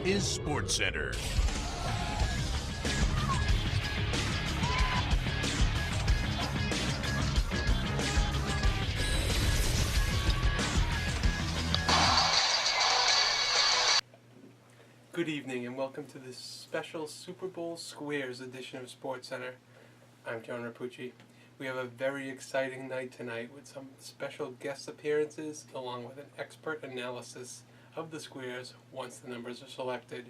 is SportsCenter. Good evening and welcome to this special Super Bowl Squares edition of SportsCenter. I'm John Rapucci. We have a very exciting night tonight with some special guest appearances along with an expert analysis of the squares once the numbers are selected.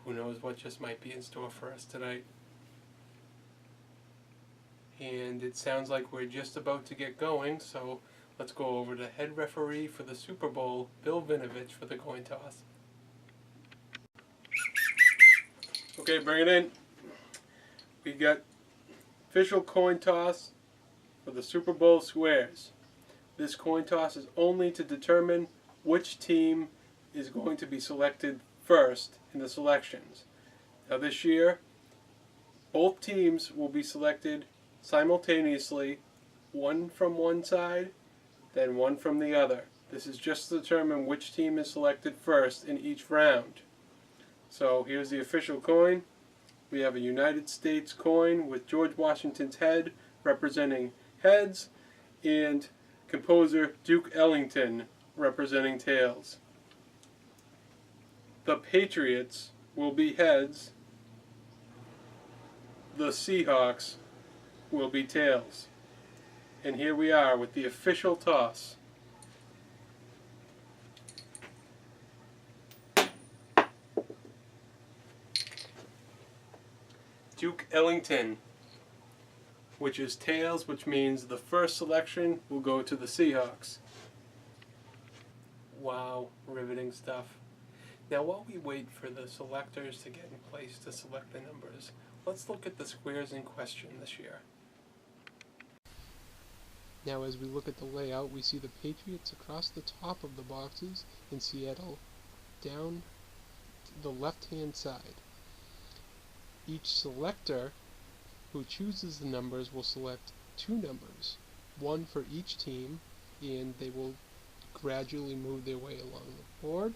Who knows what just might be in store for us tonight. And it sounds like we're just about to get going, so let's go over to head referee for the Super Bowl, Bill Vinovich, for the coin toss. Okay, bring it in. We got official coin toss for the Super Bowl squares. This coin toss is only to determine which team is going to be selected first in the selections. Now this year, both teams will be selected simultaneously, one from one side, then one from the other. This is just to determine which team is selected first in each round. So here's the official coin. We have a United States coin with George Washington's head representing heads and composer Duke Ellington representing tails. The Patriots will be heads. The Seahawks will be tails. And here we are with the official toss. Duke Ellington, which is tails, which means the first selection will go to the Seahawks. Wow, riveting stuff. Now while we wait for the selectors to get in place to select the numbers, let's look at the squares in question this year. Now as we look at the layout, we see the Patriots across the top of the boxes in Seattle, down the left-hand side. Each selector who chooses the numbers will select two numbers, one for each team, and they will gradually move their way along the board.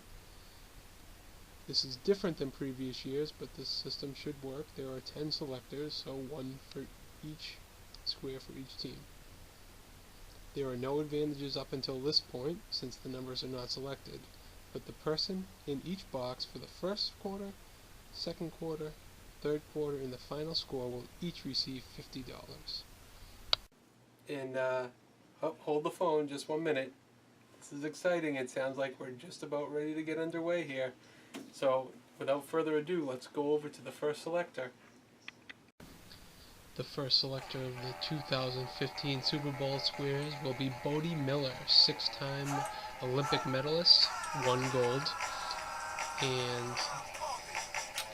This is different than previous years, but this system should work. There are 10 selectors, so one for each square for each team. There are no advantages up until this point, since the numbers are not selected, but the person in each box for the first quarter, second quarter, third quarter, and the final score will each receive $50. And hold the phone just 1 minute. This is exciting. It sounds like we're just about ready to get underway here. So without further ado, let's go over to the first selector. The first selector of the 2015 Super Bowl squares will be Bodie Miller, 6-time Olympic medalist, 1 gold, and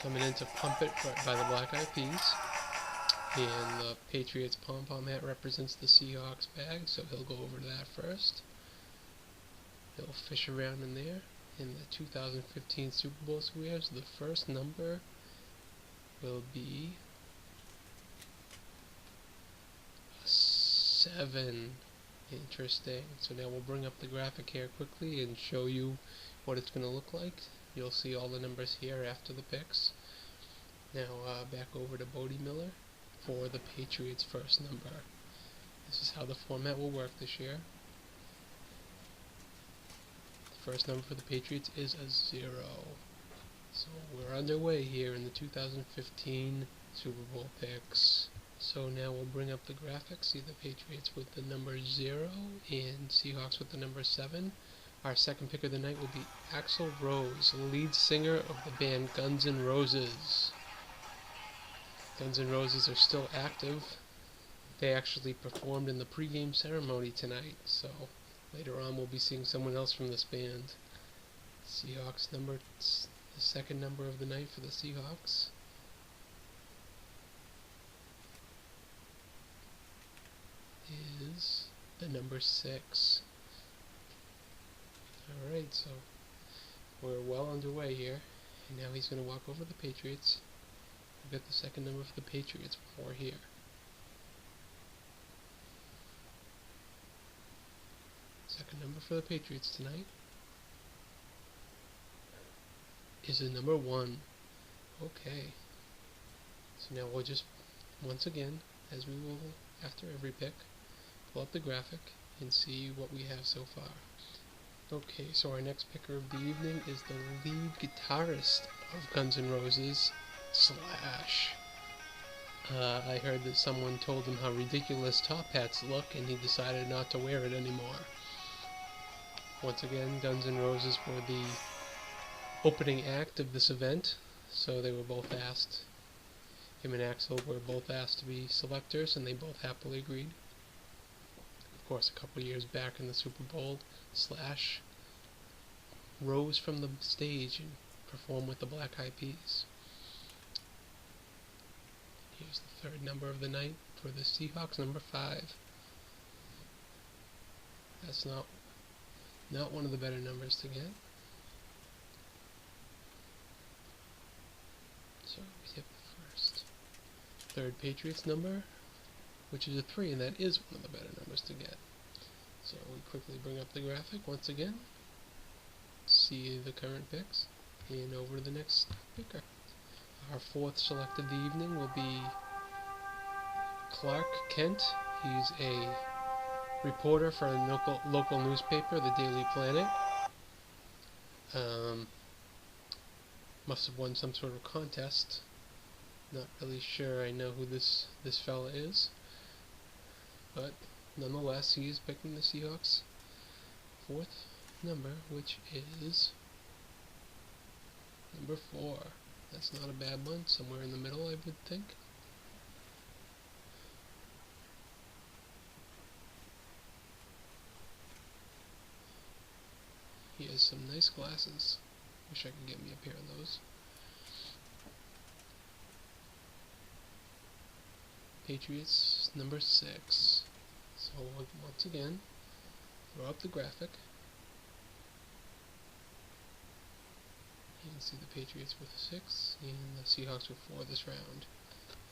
coming in to pump it by the Black Eyed Peas. And the Patriots pom-pom hat represents the Seahawks bag, so he'll go over to that first. He'll fish around in there. In the 2015 Super Bowl squares, the first number will be 7. Interesting. So now we'll bring up the graphic here quickly and show you what it's going to look like. You'll see all the numbers here after the picks. Now back over to Bodie Miller for the Patriots' first number. This is how the format will work this year. The first number for the Patriots is a 0. So we're underway here in the 2015 Super Bowl picks. So now we'll bring up the graphics. See the Patriots with the number 0 and Seahawks with the number 7. Our second pick of the night will be Axl Rose, lead singer of the band Guns N' Roses. Guns N' Roses are still active. They actually performed in the pregame ceremony tonight, so later on we'll be seeing someone else from this band. Seahawks number, the second number of the night for the Seahawks. Is the number 6. Alright, so we're well underway here, and now he's going to walk over the Patriots. We've got the second number for the Patriots before here. Second number for the Patriots tonight is a number 1. Okay. So now we'll just, once again, as we will after every pick, pull up the graphic and see what we have so far. Okay, so our next picker of the evening is the lead guitarist of Guns N' Roses, Slash. I heard that someone told him how ridiculous top hats look, and he decided not to wear it anymore. Once again, Guns N' Roses were the opening act of this event, so they were both asked. Him and Axl were both asked to be selectors, and they both happily agreed. Of course, a couple years back in the Super Bowl, Slash rose from the stage and performed with the Black Eyed Peas. Here's the third number of the night for the Seahawks, number 5. That's not one of the better numbers to get. So we have the first. Third Patriots number, which is a 3, and that is one of the better numbers to get. So we quickly bring up the graphic once again, see the current picks, and over to the next picker. Our fourth select of the evening will be Clark Kent. He's a reporter for a local newspaper, the Daily Planet. Must have won some sort of contest. Not really sure I know who this fella is, but nonetheless, he is picking the Seahawks' fourth number, which is number 4. That's not a bad one. Somewhere in the middle, I would think. He has some nice glasses. Wish I could get me a pair of those. Patriots number 6. So once again, throw up the graphic. You can see the Patriots with 6 and the Seahawks with 4 this round.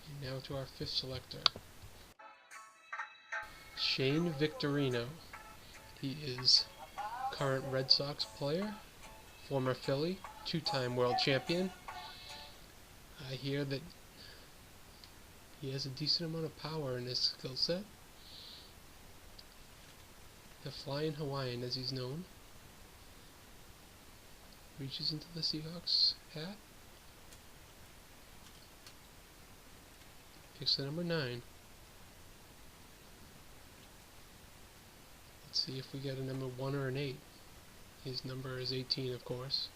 And now to our fifth selector, Shane Victorino. He is current Red Sox player, former Philly, 2-time world champion. I hear that he has a decent amount of power in his skill set. The Flying Hawaiian, as he's known, reaches into the Seahawks hat, picks the number 9. Let's see if we get a number 1 or an 8. His number is 18, of course.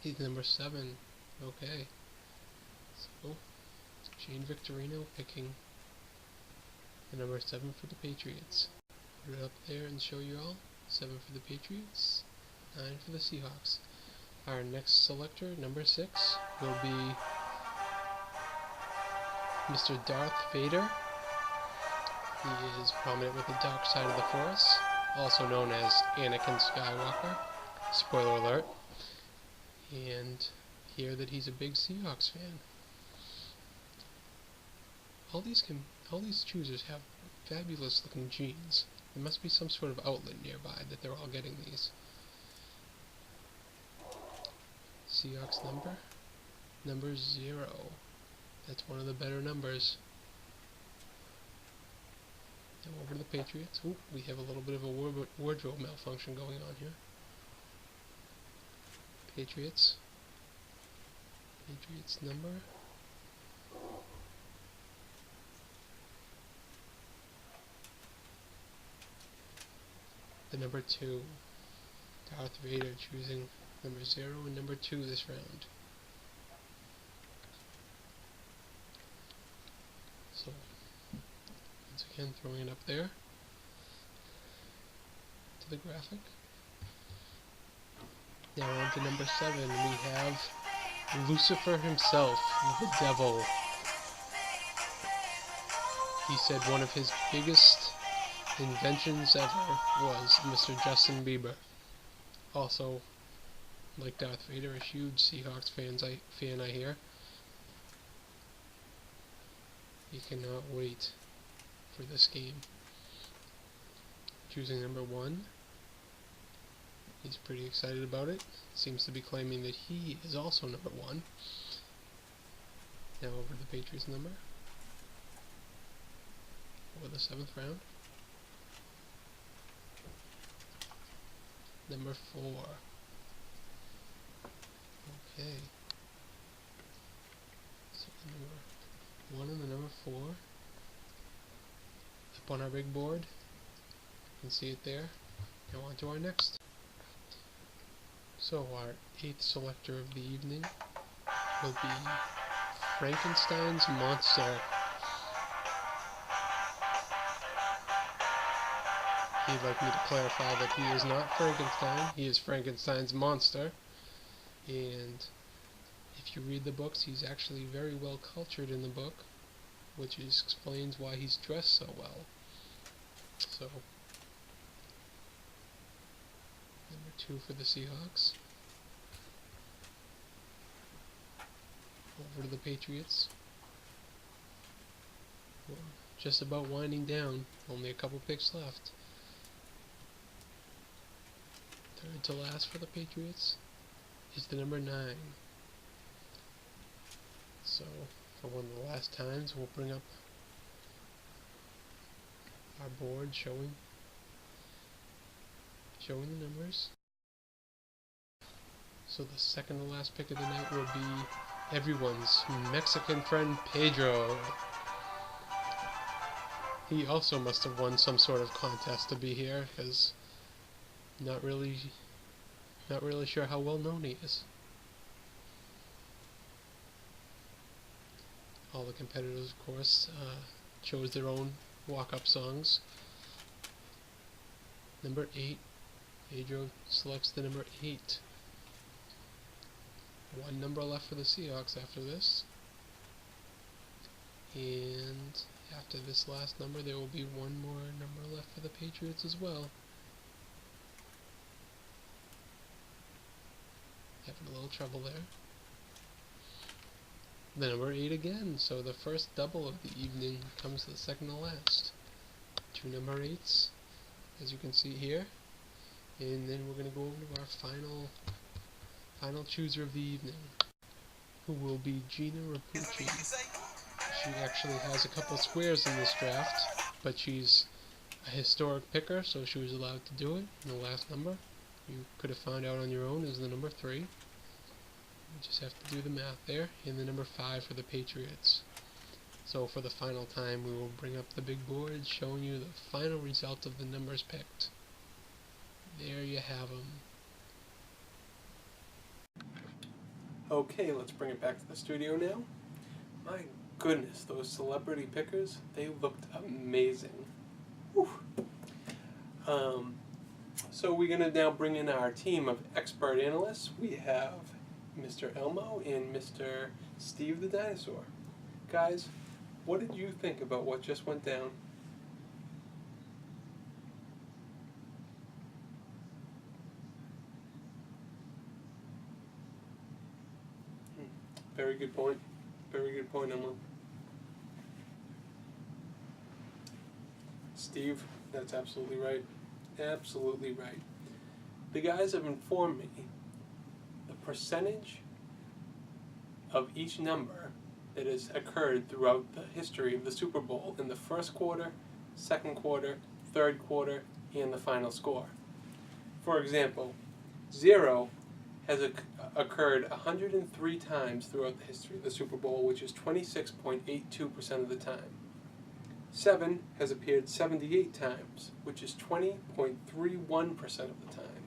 He's number 7. Okay. So, Shane Victorino picking the number 7 for the Patriots. Put it up there and show you all. 7 for the Patriots, 9 for the Seahawks. Our next selector, number 6, will be Mr. Darth Vader. He is prominent with the dark side of the Force, also known as Anakin Skywalker. Spoiler alert. And hear that he's a big Seahawks fan. All these choosers have fabulous looking genes. There must be some sort of outlet nearby that they're all getting these. Seahawks number 0. That's one of the better numbers. Now over to the Patriots. Ooh, we have a little bit of a wardrobe malfunction going on here. Patriots number. The number 2. Darth Vader choosing number 0 and number 2 this round. So, once again, throwing it up there to the graphic. Now on to number 7, we have Lucifer himself, the devil. He said one of his biggest inventions ever was Mr. Justin Bieber. Also, like Darth Vader, a huge Seahawks fan I hear. He cannot wait for this game. choosing number 1. He's pretty excited about it. Seems to be claiming that he is also number 1. Now over to the Patriots number. For the 7th round. Number 4. Okay. So the number 1 and the number 4. Up on our big board. You can see it there. Now on to our next. So our 8th selector of the evening will be Frankenstein's Monster. He'd like me to clarify that he is not Frankenstein, he is Frankenstein's monster. And if you read the books, he's actually very well cultured in the book, which explains why he's dressed so well. So, number 2 for the Seahawks. Over to the Patriots. We're just about winding down, only a couple picks left. 3rd to last for the Patriots is the number 9. So, for one of the last times, we'll bring up our board showing the numbers. So the second to last pick of the night will be everyone's Mexican friend Pedro. He also must have won some sort of contest to be here, because not really sure how well known he is. All the competitors, of course, chose their own walk-up songs. Number 8. Pedro selects the number 8. One number left for the Seahawks after this. And after this last number, there will be one more number left for the Patriots as well. Having a little trouble there. The number 8 again, so the first double of the evening comes to the second to last. 2 number 8s, as you can see here. And then we're going to go over to our final chooser of the evening, who will be Gina Rapucci. She actually has a couple squares in this draft, but she's a historic picker, so she was allowed to do it. And the last number, you could have found out on your own, is the number 3. You just have to do the math there. And the number 5 for the Patriots. So for the final time, we will bring up the big board showing you the final result of the numbers picked. There you have them. Okay, let's bring it back to the studio now. My goodness, those celebrity pickers, they looked amazing. Whew. So we're going to now bring in our team of expert analysts. We have Mr. Elmo and Mr. Steve the Dinosaur. Guys, what did you think about what just went down? Very good point. Very good point, Emma. Steve, that's absolutely right. Absolutely right. The guys have informed me the percentage of each number that has occurred throughout the history of the Super Bowl in the first quarter, second quarter, third quarter, and the final score. For example, 0 has occurred 103 times throughout the history of the Super Bowl, which is 26.82% of the time. 7 has appeared 78 times, which is 20.31% of the time.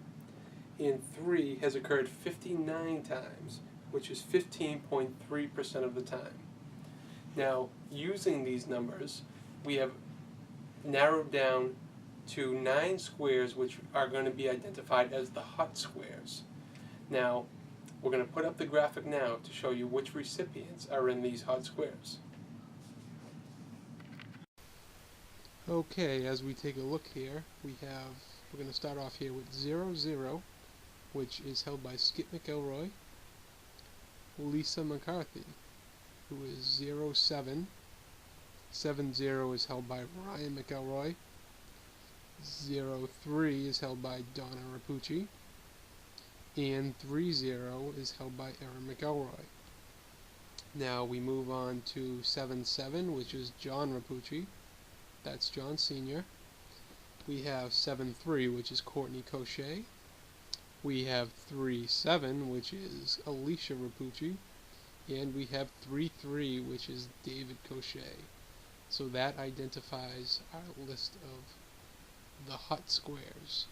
And 3 has occurred 59 times, which is 15.3% of the time. Now, using these numbers, we have narrowed down to 9 squares which are going to be identified as the hot squares. Now, we're going to put up the graphic now to show you which recipients are in these hot squares. Okay, as we take a look here, we're going to start off here with 00, which is held by Skip McElroy. Lisa McCarthy, who is 07. 70 is held by Ryan McElroy. 0-3 is held by Donna Rapucci, and 3-0 is held by Erin McElroy. Now we move on to 7-7, which is John Rapucci. That's John Sr. We have 7-3, which is Courtney Cochet. We have 3-7, which is Alicia Rapucci. And we have 3-3, which is David Cochet. So that identifies our list of the hut squares.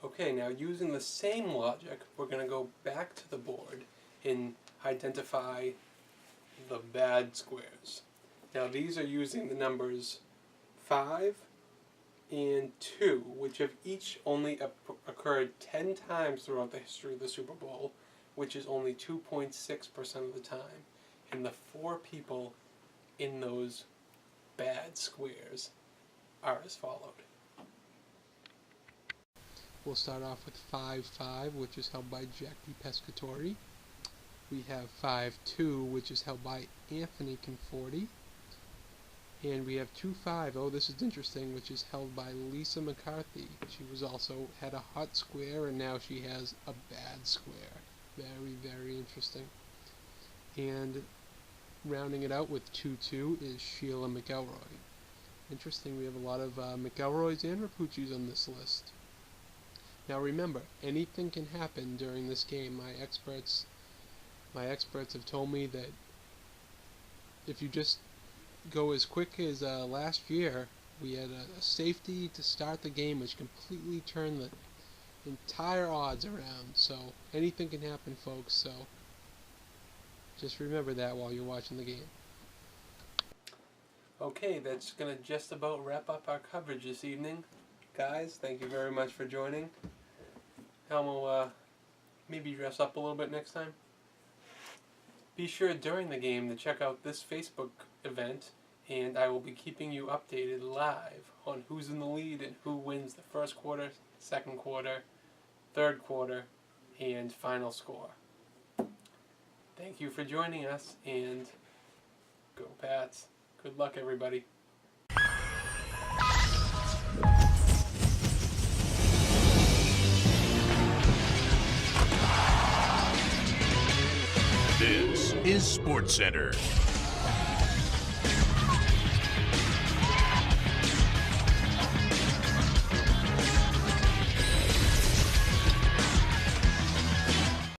Okay, now using the same logic, we're going to go back to the board and identify the bad squares. Now these are using the numbers 5 and 2, which have each only occurred 10 times throughout the history of the Super Bowl, which is only 2.6% of the time. And the 4 people in those bad squares are as followed. We'll start off with 5-5, which is held by Jackie Pescatori. We have 5-2, which is held by Anthony Conforti. And we have 2-5, oh this is interesting, which is held by Lisa McCarthy. She was also had a hot square and now she has a bad square. Very, very interesting. And rounding it out with 2-2 is Sheila McElroy. Interesting, we have a lot of McElroys and Rapucci's on this list. Now remember, anything can happen during this game. My experts have told me that if you just go as quick as last year, we had a safety to start the game which completely turned the entire odds around. So anything can happen, folks, so just remember that while you're watching the game. Okay, that's going to just about wrap up our coverage this evening. Guys, thank you very much for joining. Elmo, maybe dress up a little bit next time. Be sure during the game to check out this Facebook event, and I will be keeping you updated live on who's in the lead and who wins the first quarter, second quarter, third quarter, and final score. Thank you for joining us, and go Pats. Good luck, everybody. This is SportsCenter.